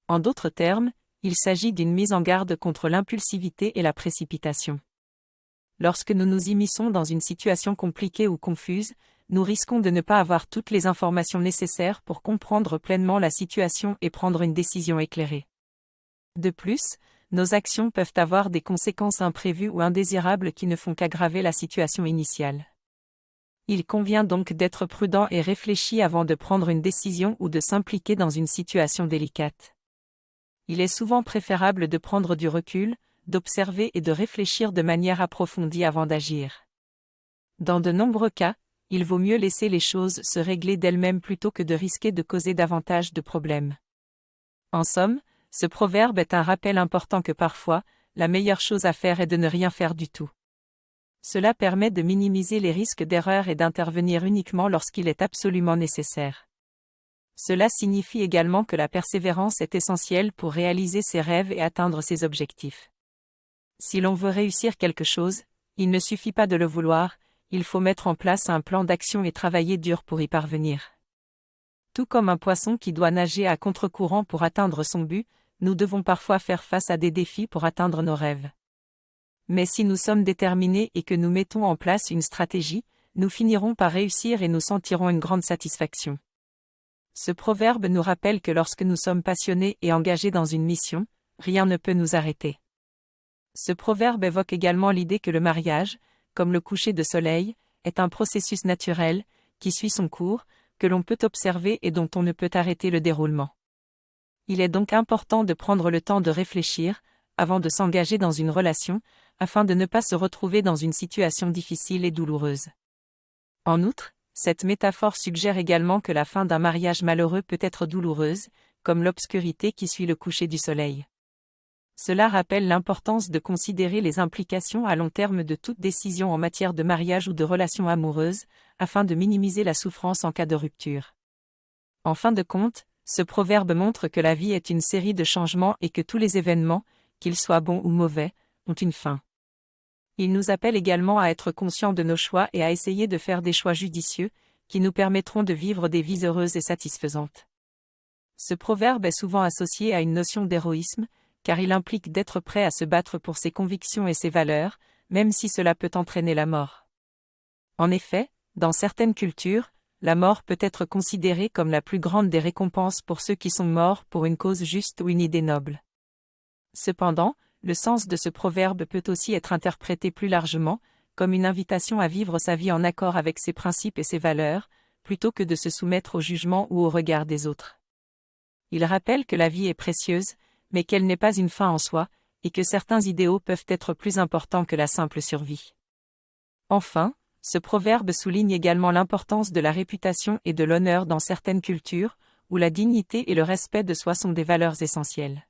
En d'autres termes, il s'agit d'une mise en garde contre l'impulsivité et la précipitation. Lorsque nous nous immisçons dans une situation compliquée ou confuse, nous risquons de ne pas avoir toutes les informations nécessaires pour comprendre pleinement la situation et prendre une décision éclairée. De plus, nos actions peuvent avoir des conséquences imprévues ou indésirables qui ne font qu'aggraver la situation initiale. Il convient donc d'être prudent et réfléchi avant de prendre une décision ou de s'impliquer dans une situation délicate. Il est souvent préférable de prendre du recul, d'observer et de réfléchir de manière approfondie avant d'agir. Dans de nombreux cas, il vaut mieux laisser les choses se régler d'elles-mêmes plutôt que de risquer de causer davantage de problèmes. En somme, ce proverbe est un rappel important que parfois, la meilleure chose à faire est de ne rien faire du tout. Cela permet de minimiser les risques d'erreur et d'intervenir uniquement lorsqu'il est absolument nécessaire. Cela signifie également que la persévérance est essentielle pour réaliser ses rêves et atteindre ses objectifs. Si l'on veut réussir quelque chose, il ne suffit pas de le vouloir, il faut mettre en place un plan d'action et travailler dur pour y parvenir. Tout comme un poisson qui doit nager à contre-courant pour atteindre son but, nous devons parfois faire face à des défis pour atteindre nos rêves. Mais si nous sommes déterminés et que nous mettons en place une stratégie, nous finirons par réussir et nous sentirons une grande satisfaction. Ce proverbe nous rappelle que lorsque nous sommes passionnés et engagés dans une mission, rien ne peut nous arrêter. Ce proverbe évoque également l'idée que le mariage, comme le coucher de soleil, est un processus naturel, qui suit son cours, que l'on peut observer et dont on ne peut arrêter le déroulement. Il est donc important de prendre le temps de réfléchir, avant de s'engager dans une relation, afin de ne pas se retrouver dans une situation difficile et douloureuse. En outre, cette métaphore suggère également que la fin d'un mariage malheureux peut être douloureuse, comme l'obscurité qui suit le coucher du soleil. Cela rappelle l'importance de considérer les implications à long terme de toute décision en matière de mariage ou de relation amoureuse, afin de minimiser la souffrance en cas de rupture. En fin de compte, ce proverbe montre que la vie est une série de changements et que tous les événements, qu'ils soient bons ou mauvais, ont une fin. Il nous appelle également à être conscients de nos choix et à essayer de faire des choix judicieux, qui nous permettront de vivre des vies heureuses et satisfaisantes. Ce proverbe est souvent associé à une notion d'héroïsme, car il implique d'être prêt à se battre pour ses convictions et ses valeurs, même si cela peut entraîner la mort. En effet, dans certaines cultures, la mort peut être considérée comme la plus grande des récompenses pour ceux qui sont morts pour une cause juste ou une idée noble. Cependant, le sens de ce proverbe peut aussi être interprété plus largement, comme une invitation à vivre sa vie en accord avec ses principes et ses valeurs, plutôt que de se soumettre au jugement ou au regard des autres. Il rappelle que la vie est précieuse, mais qu'elle n'est pas une fin en soi, et que certains idéaux peuvent être plus importants que la simple survie. Enfin, ce proverbe souligne également l'importance de la réputation et de l'honneur dans certaines cultures, où la dignité et le respect de soi sont des valeurs essentielles.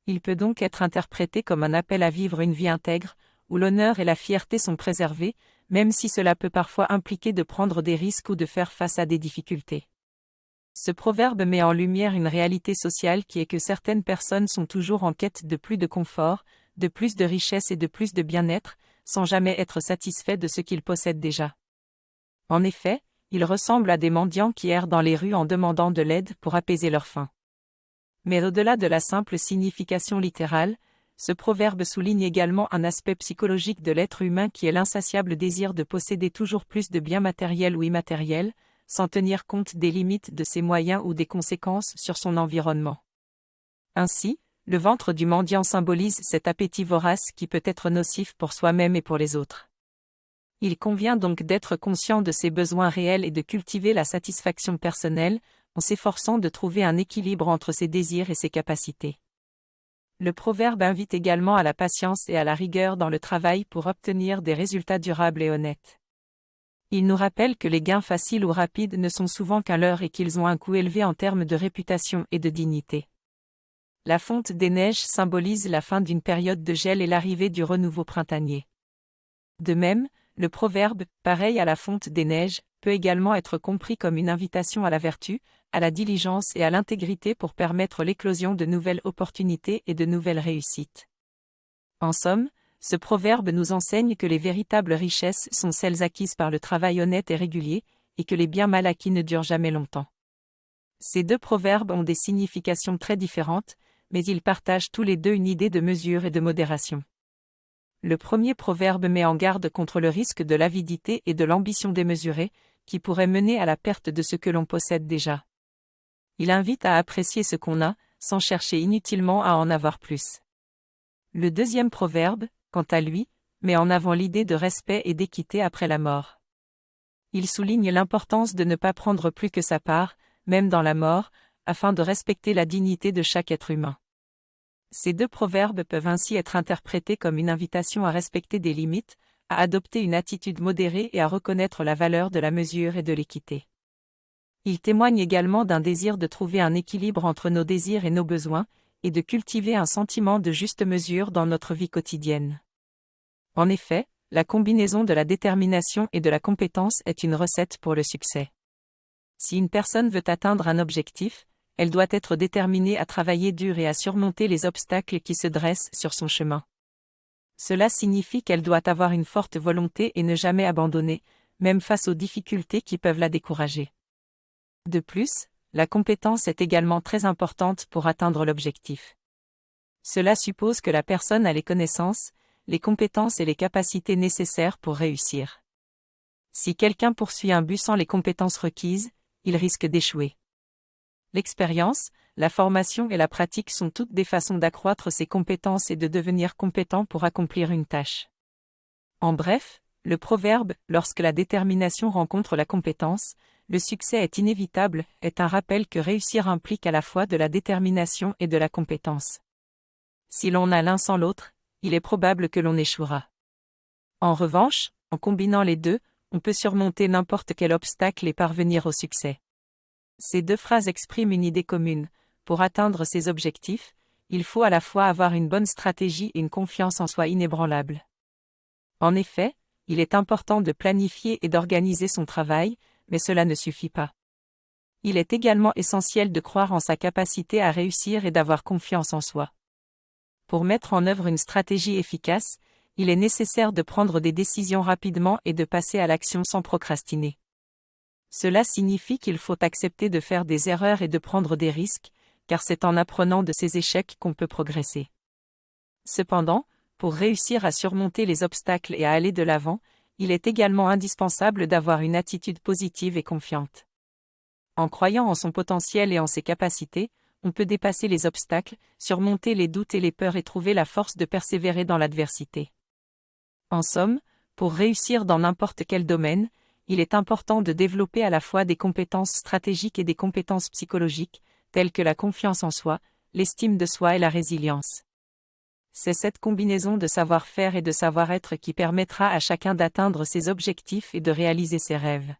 Il peut donc être interprété comme un appel à vivre une vie intègre, où l'honneur et la fierté sont préservés, même si cela peut parfois impliquer de prendre des risques ou de faire face à des difficultés. Ce proverbe met en lumière une réalité sociale qui est que certaines personnes sont toujours en quête de plus de confort, de plus de richesse et de plus de bien-être, sans jamais être satisfaits de ce qu'ils possèdent déjà. En effet, ils ressemblent à des mendiants qui errent dans les rues en demandant de l'aide pour apaiser leur faim. Mais au-delà de la simple signification littérale, ce proverbe souligne également un aspect psychologique de l'être humain qui est l'insatiable désir de posséder toujours plus de biens matériels ou immatériels, sans tenir compte des limites de ses moyens ou des conséquences sur son environnement. Ainsi, le ventre du mendiant symbolise cet appétit vorace qui peut être nocif pour soi-même et pour les autres. Il convient donc d'être conscient de ses besoins réels et de cultiver la satisfaction personnelle, en s'efforçant de trouver un équilibre entre ses désirs et ses capacités. Le proverbe invite également à la patience et à la rigueur dans le travail pour obtenir des résultats durables et honnêtes. Il nous rappelle que les gains faciles ou rapides ne sont souvent qu'un leurre et qu'ils ont un coût élevé en termes de réputation et de dignité. La fonte des neiges symbolise la fin d'une période de gel et l'arrivée du renouveau printanier. De même, le proverbe « pareil à la fonte des neiges » peut également être compris comme une invitation à la vertu, à la diligence et à l'intégrité pour permettre l'éclosion de nouvelles opportunités et de nouvelles réussites. En somme, ce proverbe nous enseigne que les véritables richesses sont celles acquises par le travail honnête et régulier, et que les biens mal acquis ne durent jamais longtemps. Ces deux proverbes ont des significations très différentes, mais ils partagent tous les deux une idée de mesure et de modération. Le premier proverbe met en garde contre le risque de l'avidité et de l'ambition démesurée, qui pourrait mener à la perte de ce que l'on possède déjà. Il invite à apprécier ce qu'on a, sans chercher inutilement à en avoir plus. Le deuxième proverbe, quant à lui, met en avant l'idée de respect et d'équité après la mort. Il souligne l'importance de ne pas prendre plus que sa part, même dans la mort, afin de respecter la dignité de chaque être humain. Ces deux proverbes peuvent ainsi être interprétés comme une invitation à respecter des limites, à adopter une attitude modérée et à reconnaître la valeur de la mesure et de l'équité. Ils témoignent également d'un désir de trouver un équilibre entre nos désirs et nos besoins, et de cultiver un sentiment de juste mesure dans notre vie quotidienne. En effet, la combinaison de la détermination et de la compétence est une recette pour le succès. Si une personne veut atteindre un objectif, elle doit être déterminée à travailler dur et à surmonter les obstacles qui se dressent sur son chemin. Cela signifie qu'elle doit avoir une forte volonté et ne jamais abandonner, même face aux difficultés qui peuvent la décourager. De plus, la compétence est également très importante pour atteindre l'objectif. Cela suppose que la personne a les connaissances, les compétences et les capacités nécessaires pour réussir. Si quelqu'un poursuit un but sans les compétences requises, il risque d'échouer. L'expérience, la formation et la pratique sont toutes des façons d'accroître ses compétences et de devenir compétent pour accomplir une tâche. En bref, le proverbe « Lorsque la détermination rencontre la compétence, le succès est inévitable » est un rappel que réussir implique à la fois de la détermination et de la compétence. Si l'on a l'un sans l'autre, il est probable que l'on échouera. En revanche, en combinant les deux, on peut surmonter n'importe quel obstacle et parvenir au succès. Ces deux phrases expriment une idée commune. Pour atteindre ses objectifs, il faut à la fois avoir une bonne stratégie et une confiance en soi inébranlable. En effet, il est important de planifier et d'organiser son travail, mais cela ne suffit pas. Il est également essentiel de croire en sa capacité à réussir et d'avoir confiance en soi. Pour mettre en œuvre une stratégie efficace, il est nécessaire de prendre des décisions rapidement et de passer à l'action sans procrastiner. Cela signifie qu'il faut accepter de faire des erreurs et de prendre des risques, car c'est en apprenant de ces échecs qu'on peut progresser. Cependant, pour réussir à surmonter les obstacles et à aller de l'avant, il est également indispensable d'avoir une attitude positive et confiante. En croyant en son potentiel et en ses capacités, on peut dépasser les obstacles, surmonter les doutes et les peurs et trouver la force de persévérer dans l'adversité. En somme, pour réussir dans n'importe quel domaine, il est important de développer à la fois des compétences stratégiques et des compétences psychologiques, telles que la confiance en soi, l'estime de soi et la résilience. C'est cette combinaison de savoir-faire et de savoir-être qui permettra à chacun d'atteindre ses objectifs et de réaliser ses rêves.